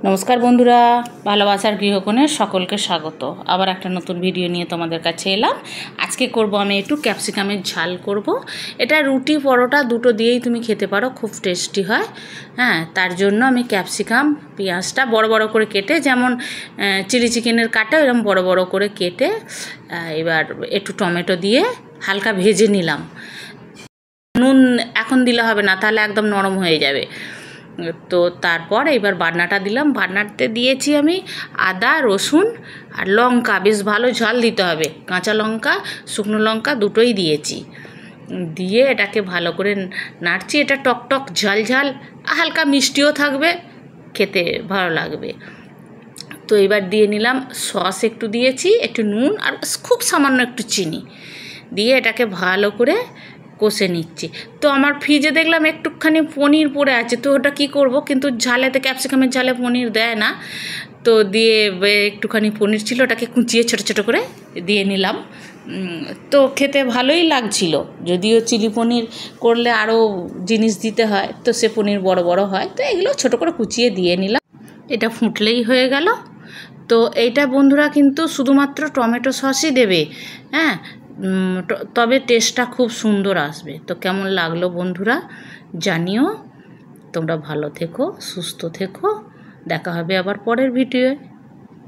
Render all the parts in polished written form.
নমস্কার বন্ধুরা, ভালোবাসার গৃহকোণে সকলকে স্বাগত। আবার একটা নতুন ভিডিও নিয়ে তোমাদের কাছে এলাম। আজকে করব আমি একটু ক্যাপসিকামের ঝাল করব। এটা রুটি পরোটা দুটো দিয়েই তুমি খেতে পারো, খুব টেস্টি হয়। হ্যাঁ, তার জন্য আমি ক্যাপসিকাম পেঁয়াজটা বড় বড় করে কেটে, যেমন চিলি চিকেনের কাটা এরকম বড় বড় করে কেটে, এবার একটু টমেটো দিয়ে হালকা ভেজে নিলাম। নুন এখন দিলে হবে না, তাহলে একদম নরম হয়ে যাবে। তো তারপর এবার বাটনাটা দিলাম। বাটনাতে দিয়েছি আমি আদা, রসুন আর লঙ্কা। বেশ ভালো ঝাল দিতে হবে, কাঁচা লঙ্কা শুকনো লঙ্কা দুটোই দিয়েছি। দিয়ে এটাকে ভালো করে নাড়ছি। এটা টকটক ঝাল ঝাল, হালকা মিষ্টিও থাকবে, খেতে ভালো লাগবে। তো এবার দিয়ে নিলাম সস, একটু দিয়েছি, একটু নুন আর খুব সামান্য একটু চিনি দিয়ে এটাকে ভালো করে কষে নিচ্ছি। তো আমার ফ্রিজে দেখলাম একটুখানি পনির পড়ে আছে, তো ওটা কী করব, কিন্তু ঝালেতে ক্যাপসিকামের ঝালে পনির দেয় না। তো দিয়ে একটুখানি পনির ছিল, ওটাকে কুচিয়ে ছোটো ছোটো করে দিয়ে নিলাম। তো খেতে ভালোই লাগছিল। যদিও চিলি পনির করলে আরও জিনিস দিতে হয়, তো সে পনির বড় বড় হয়, তো এগুলো ছোটো করে কুচিয়ে দিয়ে নিলাম। এটা ফুটলেই হয়ে গেল। তো এইটা বন্ধুরা কিন্তু শুধুমাত্র টমেটো সসই দেবে, হ্যাঁ, তবে টেস্টটা খুব সুন্দর আসবে। তো কেমন লাগলো বন্ধুরা জানিও। তোমরা ভালো থেকো, সুস্থ থেকো। দেখা হবে আবার পরের ভিডিওয়ে।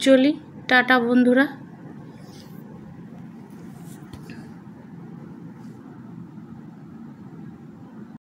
চলি, টাটা বন্ধুরা।